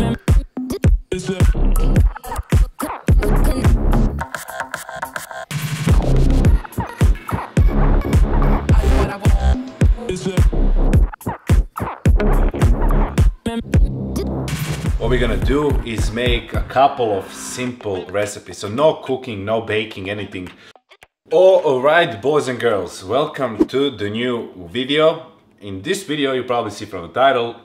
What we're gonna do is make a couple of simple recipes, so no cooking, no baking, anything. Alright, boys and girls, welcome to the new video. In this video, you probably see from the title,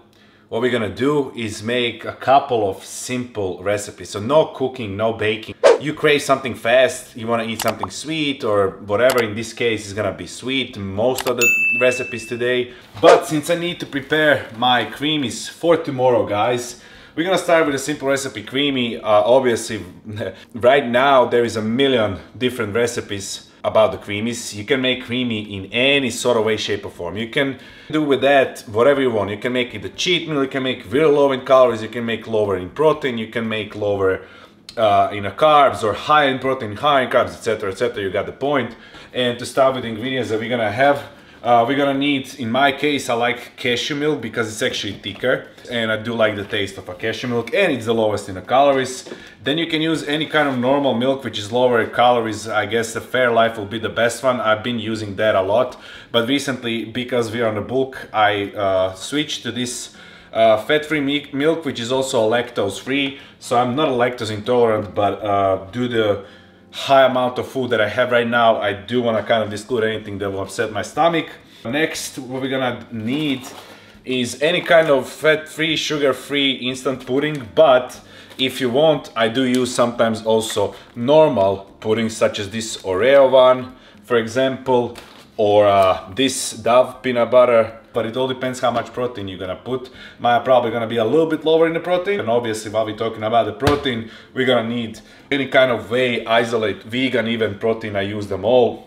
what we're gonna do is make a couple of simple recipes, so no cooking, no baking. You crave something fast, you want to eat something sweet or whatever. In this case it's gonna be sweet, most of the recipes today. But since I need to prepare my creamies for tomorrow, guys, we're gonna start with a simple recipe, creamy. Obviously, right now there is a million different recipes about the creamies. You can make creamy in any sort of way, shape or form. You can do with that whatever you want. You can make it a cheat meal, you can make real low in calories, you can make lower in protein, you can make lower in carbs, or high in protein, high in carbs, etc, etc. You got the point. And to start with the ingredients that we're gonna have, we're gonna need, in my case, I like cashew milk because it's actually thicker and I do like the taste of a cashew milk, and it's the lowest in the calories. Then you can use any kind of normal milk which is lower in calories. I guess the Fairlife will be the best one. I've been using that a lot, but recently, because we're on the bulk, I switched to this fat-free milk, which is also lactose-free. So I'm not a lactose intolerant, but due to the high amount of food that I have right now, I do want to kind of exclude anything that will upset my stomach. Next, what we're gonna need is any kind of fat-free, sugar-free instant pudding, but if you want, I do use sometimes also normal pudding, such as this Oreo one, for example, or this Dove peanut butter. But it all depends how much protein you're gonna put. Mine probably gonna be a little bit lower in the protein. And obviously, while we're talking about the protein, we're gonna need any kind of whey, isolate, vegan, even protein. I use them all.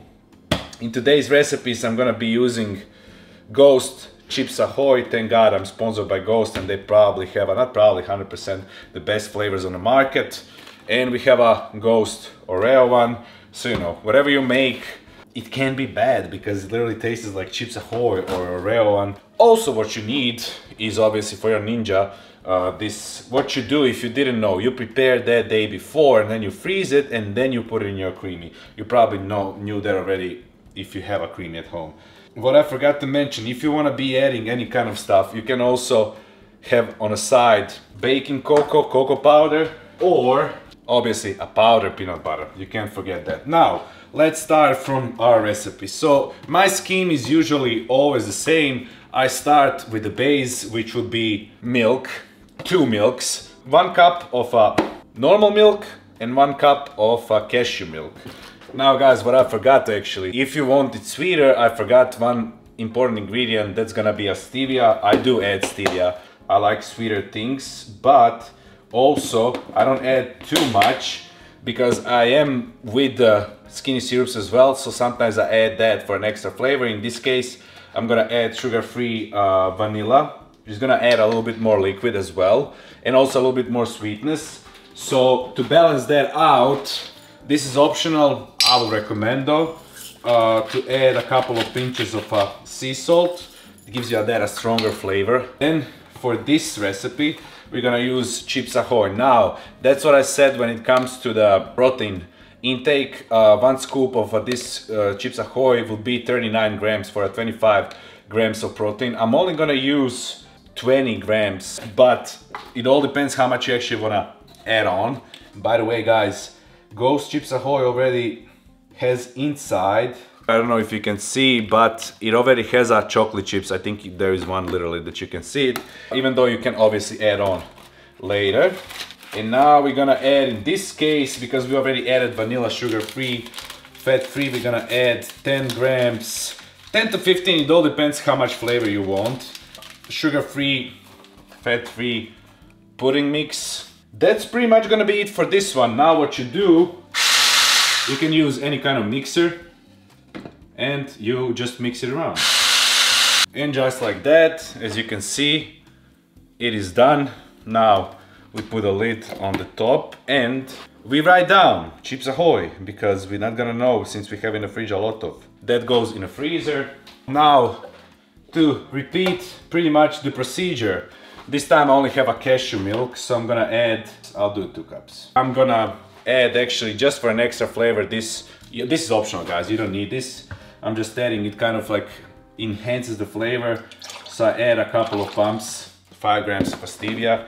In today's recipes, I'm gonna be using Ghost Chips Ahoy. Thank God I'm sponsored by Ghost, and they probably have, not probably, 100% the best flavors on the market. And we have a Ghost Oreo one. So, you know, whatever you make, it can be bad because it literally tastes like Chips Ahoy or Oreo one. Also, what you need is, obviously, for your Ninja, what you do, if you didn't know, you prepare that day before and then you freeze it and then you put it in your creamy. You probably knew that already if you have a creamy at home. What I forgot to mention, if you want to be adding any kind of stuff, you can also have on the side baking cocoa powder, or obviously a powdered peanut butter. You can't forget that. Now, let's start from our recipe. So my scheme is usually always the same. I start with the base, which would be milk, 2 milks, 1 cup of normal milk and 1 cup of cashew milk. Now guys, what I forgot actually, if you want it sweeter, I forgot one important ingredient. That's gonna be a stevia. I do add stevia. I like sweeter things, but also I don't add too much because I am with the skinny syrups as well, so sometimes I add that for an extra flavor. In this case, I'm gonna add sugar-free vanilla, which is gonna add a little bit more liquid as well, and also a little bit more sweetness. So to balance that out, this is optional. I would recommend though to add a couple of pinches of sea salt. It gives you that a stronger flavor. Then for this recipe, we're gonna use Chips Ahoy. Now, that's what I said when it comes to the protein intake. 1 scoop of this Chips Ahoy will be 39 grams for a 25 grams of protein. I'm only gonna use 20 grams, but it all depends how much you actually wanna add on. By the way, guys, Ghost Chips Ahoy already has inside, I don't know if you can see, but it already has chocolate chips. I think there is one literally that you can see it, even though you can obviously add on later. And now we're gonna add, in this case, because we already added vanilla, sugar-free, fat-free, we're gonna add 10 grams, 10 to 15, it all depends how much flavor you want. Sugar-free, fat-free pudding mix. That's pretty much gonna be it for this one. Now what you do, you can use any kind of mixer and you just mix it around. And just like that, as you can see, it is done. Now we put a lid on the top and we write down Chips Ahoy, because we're not gonna know since we have in the fridge a lot of. That goes in a freezer. Now to repeat pretty much the procedure, This time I only have a cashew milk, so I'm gonna add, I'll do 2 cups. I'm gonna add actually just for an extra flavor this is optional guys, you don't need this. I'm just adding, it kind of like enhances the flavor. So I add a couple of pumps, 5 grams of stevia.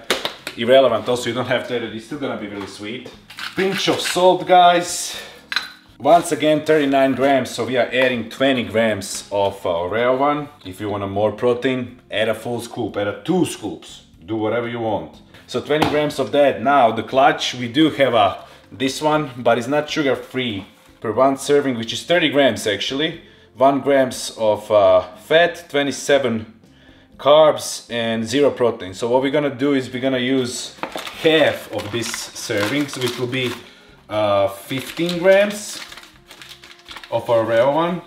Irrelevant also, you don't have to add it, it's still gonna be really sweet. Pinch of salt guys. Once again 39 grams, so we are adding 20 grams of Oreo one. If you want a more protein, add a full scoop, add 2 scoops, do whatever you want. So 20 grams of that. Now the clutch, we do have this one, but it's not sugar free. Per 1 serving, which is 30 grams actually. 1 grams of fat, 27 carbs and 0 protein. So what we're gonna do is we're gonna use half of this serving, so it will be 15 grams of Oreo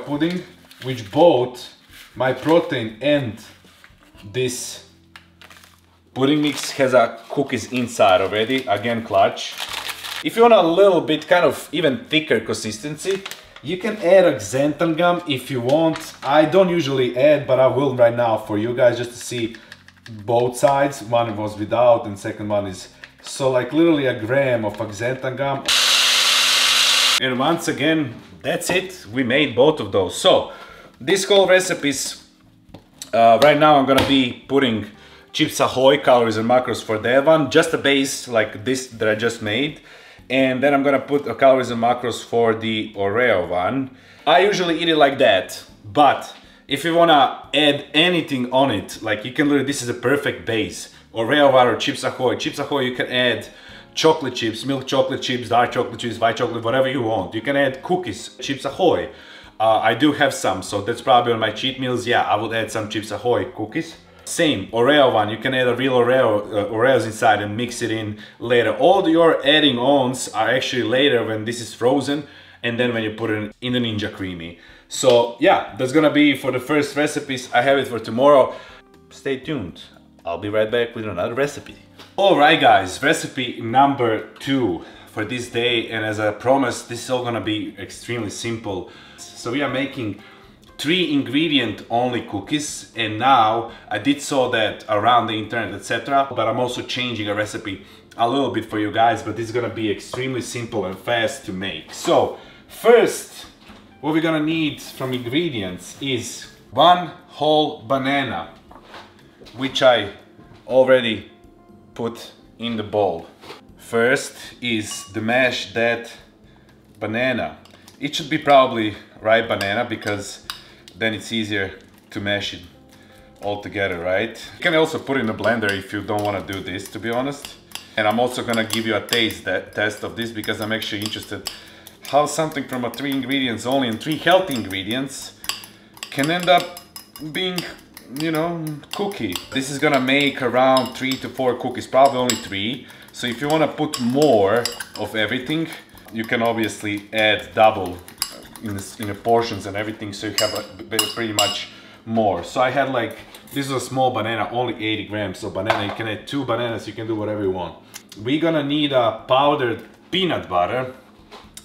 pudding, which both my protein and this pudding mix has a cookies inside already. Again, clutch. If you want a little bit kind of even thicker consistency, you can add a xanthan gum if you want. I don't usually add, but I will right now for you guys just to see both sides. One was without and second one is. So like literally a gram of xanthan gum. And once again, that's it. We made both of those. So this whole recipe's right now I'm gonna be putting Chips Ahoy calories and macros for that one. Just a base like this that I just made. And then I'm gonna put calories and macros for the Oreo one. I usually eat it like that, but if you wanna add anything on it, like you can literally, this is a perfect base. Oreo one or Chips Ahoy. Chips Ahoy, you can add chocolate chips, milk chocolate chips, dark chocolate chips, white chocolate, whatever you want. You can add cookies, Chips Ahoy. I do have some, so that's probably on my cheat meals. Yeah, I would add some Chips Ahoy cookies. Same, Oreo one, you can add a real Oreos inside and mix it in later. All your adding ons are actually later when this is frozen and then when you put it in the Ninja Creamy. So yeah, that's gonna be for the first recipes. I have it for tomorrow. Stay tuned. I'll be right back with another recipe. Alright guys, recipe number 2 for this day, and as I promised, this is all gonna be extremely simple. So we are making 3 ingredient only cookies, and now I did saw that around the internet, etc. But I'm also changing a recipe a little bit for you guys, but this is gonna be extremely simple and fast to make. So first, what we're gonna need from ingredients is 1 whole banana, which I already put in the bowl. First is the mash that banana. It should be probably ripe banana because then it's easier to mash it all together, right? You can also put it in a blender if you don't want to do this, to be honest. And I'm also gonna give you a test of this because I'm actually interested how something from 3 ingredients only and 3 healthy ingredients can end up being, you know, cookie. This is gonna make around 3 to 4 cookies, probably only 3. So if you want to put more of everything, you can obviously add double in the portions and everything, so you have pretty much more. So I had like, this is a small banana, only 80 grams. So banana, you can add 2 bananas, you can do whatever you want. We're gonna need a powdered peanut butter,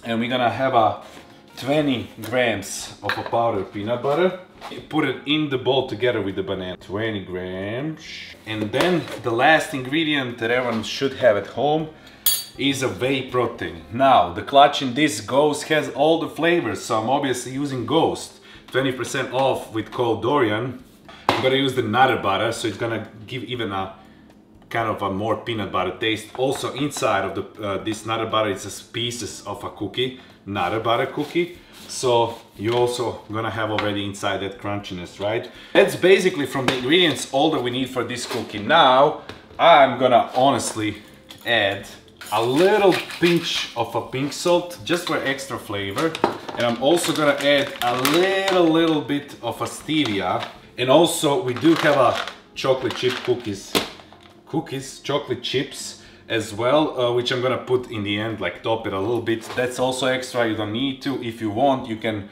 and we're gonna have a 20 grams of a powdered peanut butter. Put it in the bowl together with the banana. 20 grams. And then the last ingredient that everyone should have at home is a whey protein. Now, the clutch in this Ghost has all the flavors, so I'm obviously using Ghost. 20% off with code Dorian. I'm gonna use the nutter butter, so it's gonna give even a kind of a more peanut butter taste. Also inside of the this nutter butter is just pieces of a cookie, nutter butter cookie. So you also gonna have already inside that crunchiness, right? That's basically from the ingredients all that we need for this cookie. Now I'm gonna honestly add a little pinch of a pink salt just for extra flavor, and I'm also gonna add a little bit of a stevia, and also we do have a chocolate chip chocolate chips as well, which I'm gonna put in the end, like top it a little bit. That's also extra, you don't need to. If you want, you can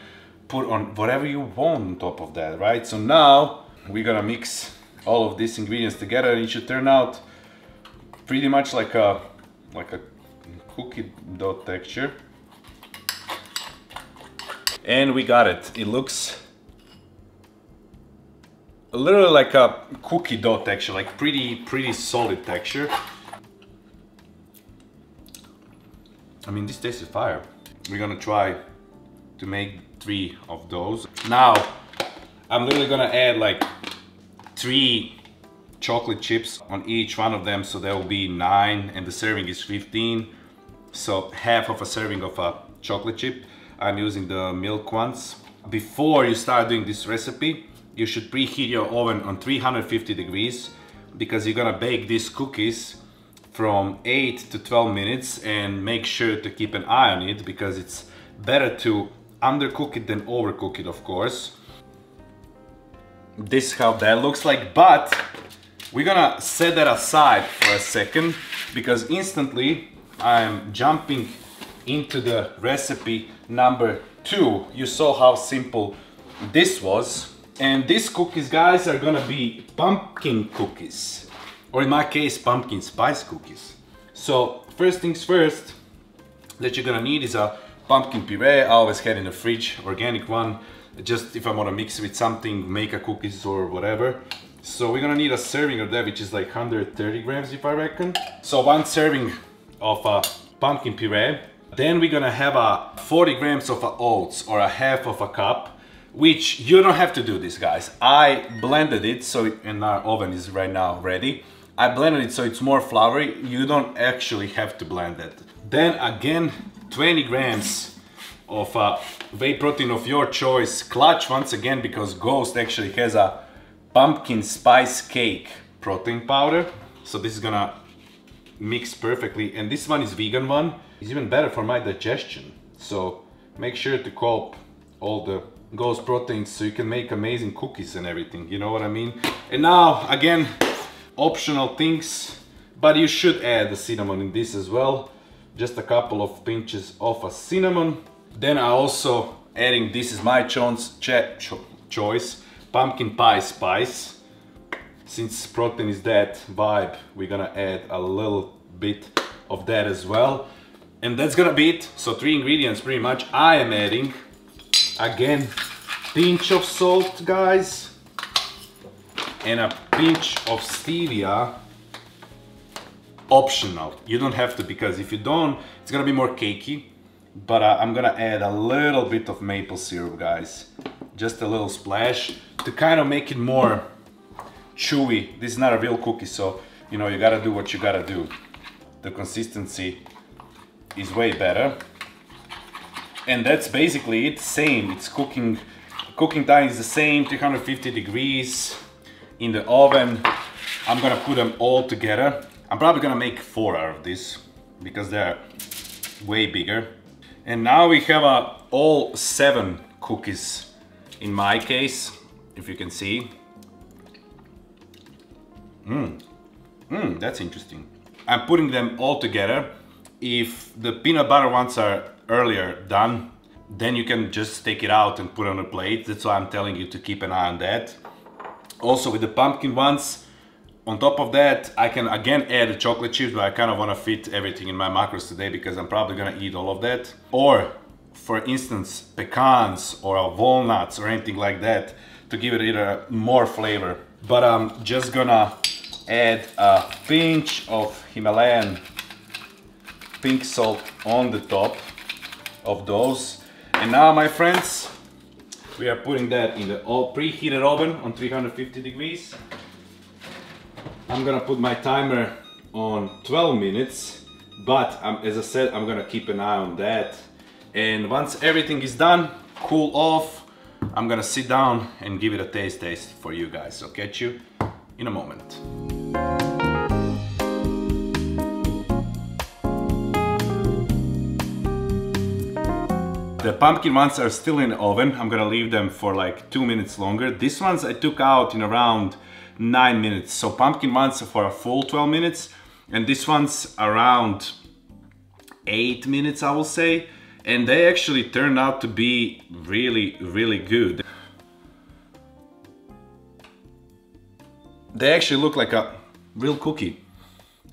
put on whatever you want on top of that, right? So now we're gonna mix all of these ingredients together, and it should turn out pretty much like a cookie dough texture. And we got it. It looks literally like a cookie dough texture, like pretty solid texture. I mean, this tastes fire. We're gonna try to make 3 of those. Now, I'm literally gonna add like 3 chocolate chips on each one of them, so there will be 9 and the serving is 15. So half of a serving of a chocolate chip. I'm using the milk ones. Before you start doing this recipe, you should preheat your oven on 350 degrees because you're gonna bake these cookies from 8 to 12 minutes, and make sure to keep an eye on it because it's better to undercook it than overcook it, of course. This is how that looks like, but we're gonna set that aside for a second because instantly I'm jumping into the recipe number 2. You saw how simple this was. And these cookies, guys, are gonna be pumpkin cookies. Or in my case, pumpkin spice cookies. So first things first, that you're gonna need is a pumpkin puree. I always had in the fridge, organic one, just if I wanna mix it with something, make a cookies or whatever. So we're gonna need a serving of that, which is like 130 grams if I reckon. So 1 serving of pumpkin puree. Then we're gonna have 40 grams of oats, or a half of a cup, which you don't have to do this, guys. I blended it, so and our oven is right now ready. I blended it so it's more floury. You don't actually have to blend it. Then again, 20 grams of whey protein of your choice. Clutch once again, because Ghost actually has a pumpkin spice cake protein powder. So this is gonna mix perfectly. And this one is vegan one. It's even better for my digestion. So make sure to cope all the Ghost proteins so you can make amazing cookies and everything, you know what I mean? And now, again, optional things, but you should add the cinnamon in this as well. Just a couple of pinches of a cinnamon. Then I also adding, this is my choice, pumpkin pie spice. Since protein is that vibe, we're gonna add a little bit of that as well. And that's gonna be it. So 3 ingredients pretty much. I am adding, again, pinch of salt, guys, and a pinch of stevia. Optional. You don't have to, because if you don't, it's gonna be more cakey. But I'm gonna add a little bit of maple syrup, guys. Just a little splash to kind of make it more chewy. This is not a real cookie, so you know you gotta do what you gotta do. The consistency is way better. And that's basically it. Same, it's cooking time is the same, 350 degrees in the oven. I'm gonna put them all together. I'm probably gonna make 4 out of this because they're way bigger. And now we have all 7 cookies in my case, if you can see. That's interesting. I'm putting them all together. If the peanut butter ones are earlier done, then you can just take it out and put it on a plate. That's why I'm telling you to keep an eye on that. Also with the pumpkin ones, on top of that, I can again add the chocolate chips, but I kind of want to fit everything in my macros today because I'm probably gonna eat all of that. Or, for instance, pecans or walnuts or anything like that to give it either more flavor. But I'm just gonna add a pinch of Himalayan pink salt on the top of those. And now, my friends, we are putting that in the preheated oven on 350 degrees. I'm gonna put my timer on 12 minutes, but as I said, I'm gonna keep an eye on that. And once everything is done, cool off, I'm gonna sit down and give it a taste for you guys. So catch you in a moment. The pumpkin ones are still in the oven. I'm gonna leave them for like 2 minutes longer. These ones I took out in around 9 minutes. So pumpkin ones for a full 12 minutes. And this one's around 8 minutes, I will say. And they actually turned out to be really, really good. They actually look like a real cookie.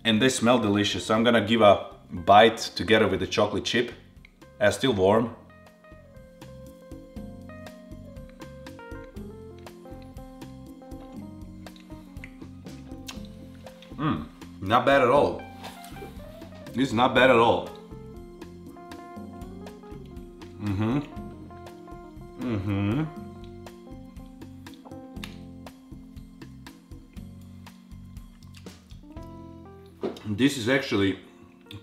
And they smell delicious. So I'm gonna give a bite together with the chocolate chip. Still warm. Not bad at all. This is not bad at all. This is actually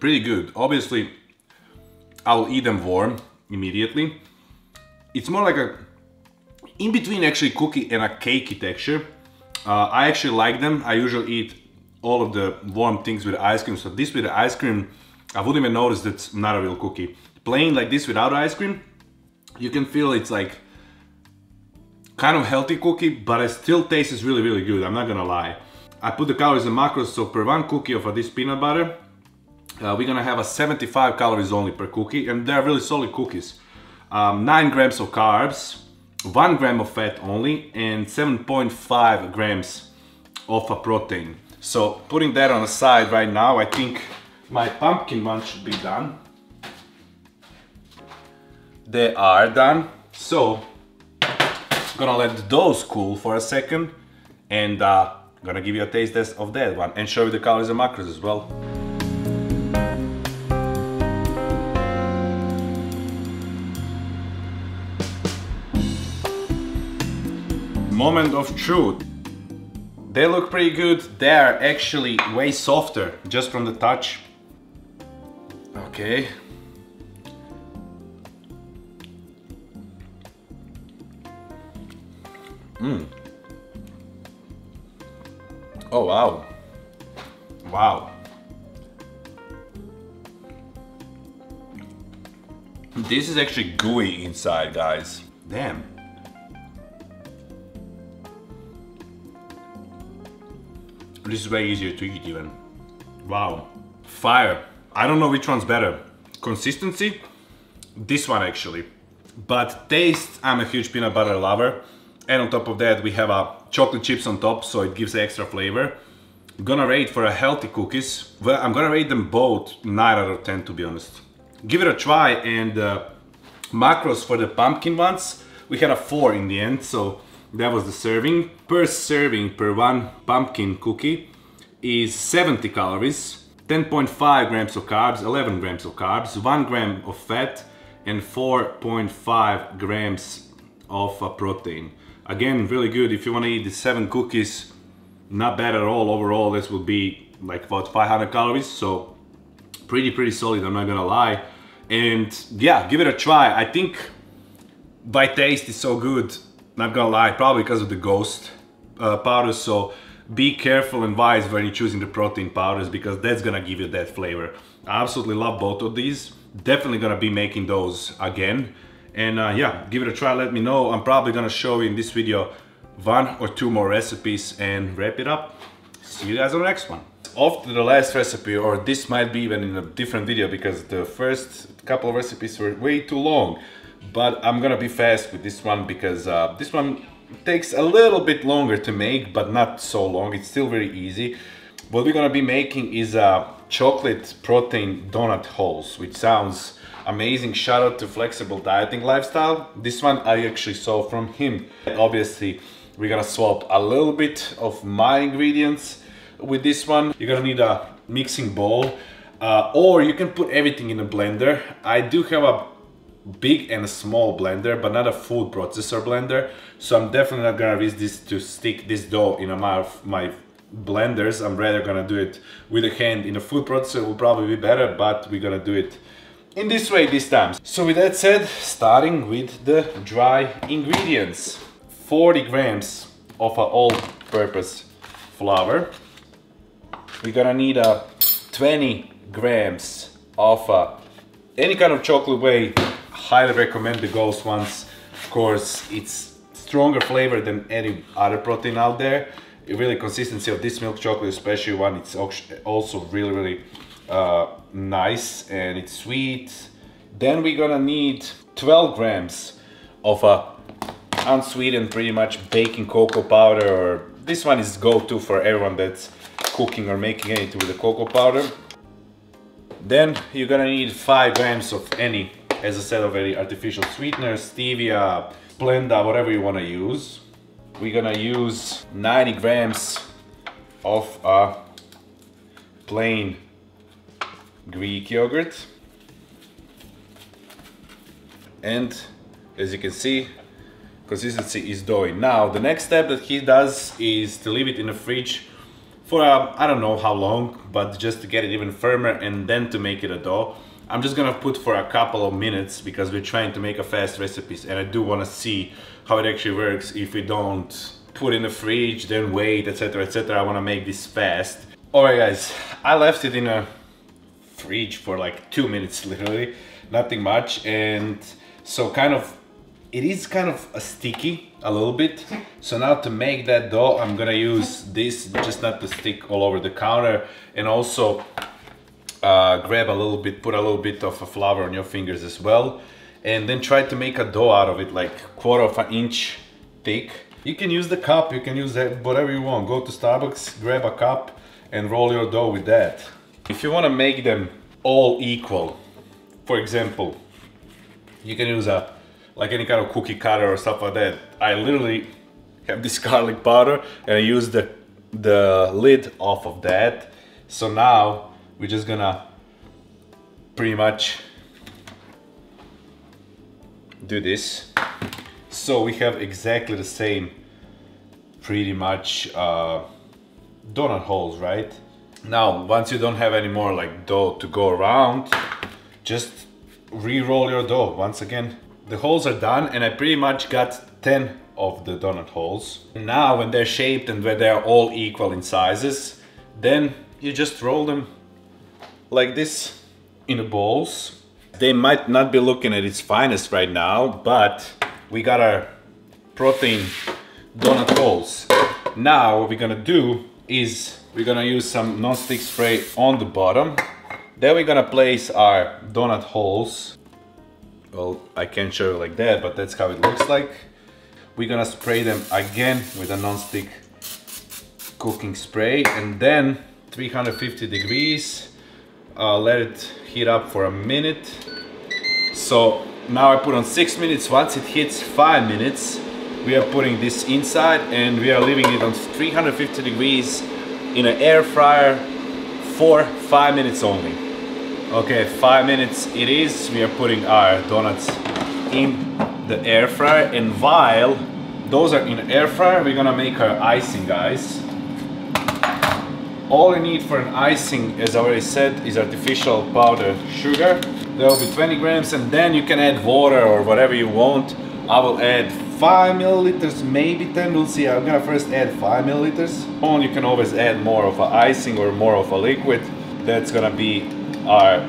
pretty good. Obviously, I'll eat them warm immediately. It's more like a in between actually cookie and a cakey texture. I actually like them. I usually eat all of the warm things with ice cream. So this with the ice cream, I wouldn't even notice that's not a real cookie. Plain like this without ice cream, you can feel it's like kind of healthy cookie, but it still tastes really, really good. I'm not gonna lie. I put the calories and macros, so per one cookie of this peanut butter, we're gonna have a 75 calories only per cookie, and they're really solid cookies. 9 grams of carbs, 1 gram of fat only, and 7.5 grams of a protein. So putting that on the side right now, I think my pumpkin one should be done. They are done. So I'm gonna let those cool for a second, and gonna give you a taste test of that one and show you the calories and macros as well. Moment of truth. They look pretty good. They're actually way softer just from the touch. Okay. Oh wow. Wow. This is actually gooey inside, guys. Damn. This is way easier to eat even. Wow. Fire. I don't know which one's better. Consistency? This one actually. But taste, I'm a huge peanut butter lover. And on top of that, we have chocolate chips on top, so it gives extra flavor. I'm gonna rate for a healthy cookies. Well, I'm gonna rate them both 9 out of 10, to be honest. Give it a try, and macros for the pumpkin ones, we had a 4 in the end, so that was the serving. Per serving, per one pumpkin cookie, is 70 calories, 10.5 grams of carbs, 11 grams of carbs, 1 gram of fat, and 4.5 grams of protein. Again, really good. If you want to eat the 7 cookies, not bad at all. Overall, this will be like about 500 calories, so pretty solid, I'm not gonna lie. And yeah, give it a try. I think by taste it's so good, not gonna lie, probably because of the ghost powders, so be careful and wise when you're choosing the protein powders, because that's gonna give you that flavor. I absolutely love both of these. Definitely gonna be making those again. And yeah, give it a try, let me know. I'm probably gonna show you in this video 1 or 2 more recipes and wrap it up. See you guys on the next one. Off to the last recipe, or this might be even in a different video because the first couple of recipes were way too long. But I'm gonna be fast with this one because this one takes a little bit longer to make, but not so long. It's still very easy. What we're gonna be making is chocolate protein donut holes, which sounds amazing. Shout out to Flexible Dieting Lifestyle. This one I actually saw from him. Obviously, we're gonna swap a little bit of my ingredients with this one. You're gonna need a mixing bowl, or you can put everything in a blender. I do have a big and a small blender, but not a food processor blender, so I'm definitely not gonna use this to stick this dough in my blenders. I'm rather gonna do it with a hand. In a food processor will probably be better, but we're gonna do it in this way this time. So with that said, starting with the dry ingredients. 40 grams of all-purpose flour. We're gonna need 20 grams of any kind of chocolate whey. Highly recommend the Ghost ones. Of course, it's stronger flavor than any other protein out there. Really, consistency of this milk chocolate, especially one, it's also really nice, and it's sweet. Then we're gonna need 12 grams of unsweetened, pretty much baking cocoa powder, or this one is go-to for everyone that's cooking or making anything with the cocoa powder. Then you're gonna need 5 grams of any, as I said already, artificial sweetener, stevia, Splenda, whatever you wanna use. We're gonna use 90 grams of plain Greek yogurt. And as you can see, consistency is doughy. Now the next step that he does is to leave it in the fridge for I don't know how long, but just to get it even firmer and then to make it a dough. I'm just gonna put for a couple of minutes because we're trying to make a fast recipes, and I do want to see how it actually works if we don't put in the fridge, then wait, etc, etc. I want to make this fast. Alright guys, I left it in a fridge for like 2 minutes literally, nothing much, and so it is kind of a sticky a little bit. So now to make that dough, I'm gonna use this just not to stick all over the counter, and also grab a little bit, put a little bit of a flour on your fingers as well, and then try to make a dough out of it, like 1/4 of an inch thick. You can use the cup, you can use that, whatever you want. Go to Starbucks, grab a cup and roll your dough with that. If you want to make them all equal, for example, you can use like any kind of cookie cutter or stuff like that. I literally have this garlic powder and I use the lid off of that. So now we're just gonna pretty much do this. So we have exactly the same pretty much donut holes, right? Now once you don't have any more like dough to go around, just re-roll your dough. Once again, the holes are done and I pretty much got 10 of the donut holes. Now when they're shaped and when they're all equal in sizes, then you just roll them like this in the bowls. They might not be looking at its finest right now, but we got our protein donut holes. Now what we're gonna do is we're gonna use some non-stick spray on the bottom. Then we're gonna place our donut holes. Well, I can't show you like that, but that's how it looks like. We're gonna spray them again with a non-stick cooking spray, and then 350 degrees. Let it heat up for a minute. So now I put on 6 minutes. Once it hits 5 minutes, we are putting this inside and we are leaving it on 350 degrees in an air fryer for 5 minutes only. Okay, 5 minutes it is. We are putting our donuts in the air fryer, and while those are in the air fryer, we're gonna make our icing, guys. All you need for an icing, as I already said, is artificial powdered sugar. There will be 20 grams, and then you can add water or whatever you want. I will add 5 milliliters, maybe 10, we'll see. I'm gonna first add 5 milliliters. Or you can always add more of an icing or more of a liquid. That's gonna be our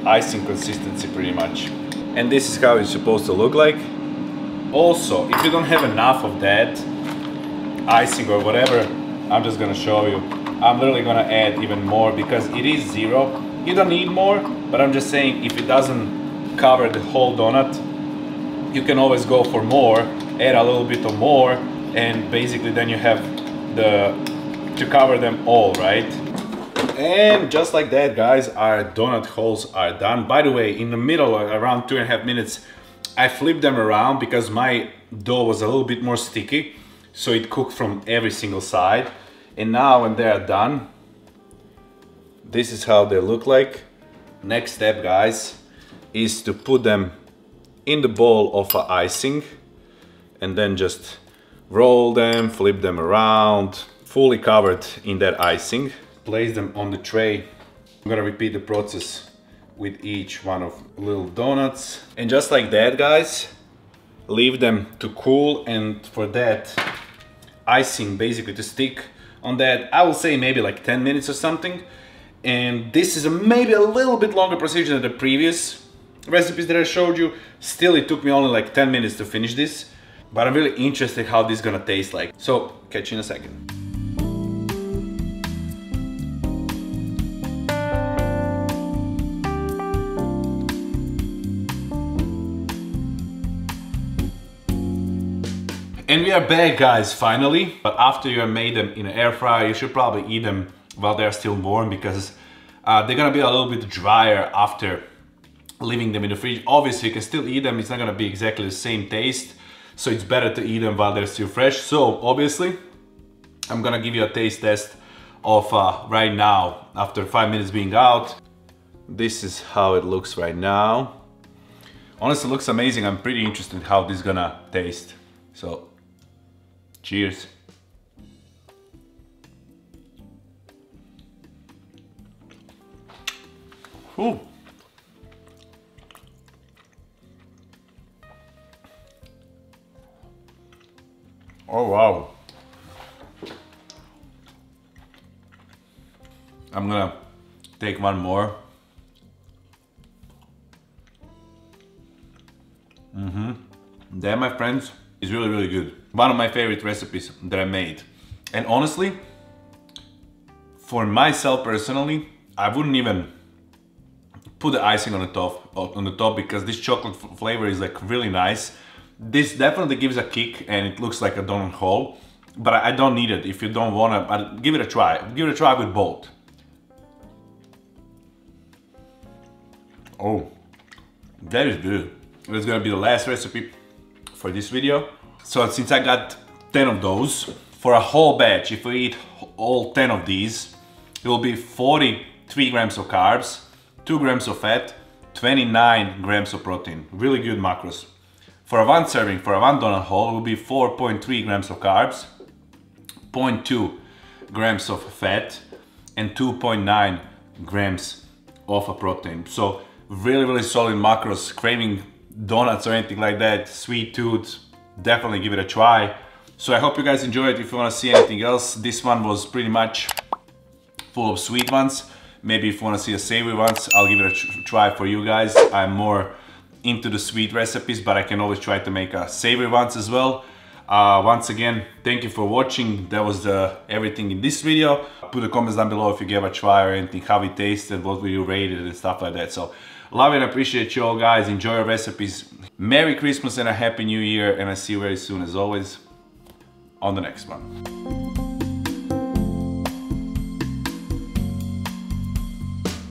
icing consistency pretty much. And this is how it's supposed to look like. Also, if you don't have enough of that icing or whatever, I'm just gonna show you. I'm literally gonna add even more because it is 0. You don't need more, but I'm just saying if it doesn't cover the whole donut, you can always go for more, add a little bit of more, and basically then you have to cover them all, right? And just like that, guys, our donut holes are done. By the way, in the middle, around 2.5 minutes, I flipped them around because my dough was a little bit more sticky, so it cooked from every single side. And now when they are done, this is how they look like. Next step, guys, is to put them in the bowl of icing and then just roll them, flip them around, fully covered in that icing. Place them on the tray. I'm gonna repeat the process with each one of little donuts. And just like that, guys, leave them to cool, and for that icing basically to stick on that, I will say maybe like 10 minutes or something. And this is maybe a little bit longer procedure than the previous recipes that I showed you. Still, it took me only like 10 minutes to finish this, but I'm really interested how this is gonna taste like. So catch you in a second. And we are back, guys, finally. But after you have made them in an air fryer, you should probably eat them while they're still warm, because they're gonna be a little bit drier after leaving them in the fridge. Obviously, you can still eat them. It's not gonna be exactly the same taste, so it's better to eat them while they're still fresh. So obviously, I'm gonna give you a taste test of right now after 5 minutes being out. This is how it looks right now. Honestly, it looks amazing. I'm pretty interested in how this is gonna taste. So, cheers. Ooh. Oh wow. I'm gonna take one more. That, my friends, is really, really good. One of my favorite recipes that I made. And honestly, for myself personally, I wouldn't even put the icing on the top because this chocolate flavor is like really nice. This definitely gives a kick and it looks like a donut hole, but I don't need it. If you don't wanna, give it a try. Give it a try with both. Oh, that is good. That's gonna be the last recipe for this video. So since I got 10 of those, for a whole batch, if we eat all 10 of these, it will be 43 grams of carbs, 2 grams of fat, 29 grams of protein. Really good macros. For a one serving, for a one donut hole, it will be 4.3 grams of carbs, 0.2 grams of fat, and 2.9 grams of a protein. So really, really solid macros. Craving donuts or anything like that, sweet tooth, definitely give it a try. So I hope you guys enjoyed. If you want to see anything else, this one was pretty much full of sweet ones. Maybe if you want to see a savory ones, I'll give it a try for you guys. I'm more into the sweet recipes, but I can always try to make a savory ones as well. Once again, thank you for watching. That was everything in this video. Put the comments down below if you gave a try or anything, how it tasted, what will you rate it and stuff like that. So love and appreciate you all guys. Enjoy your recipes. Merry Christmas and a Happy New Year, and I see you very soon as always on the next one.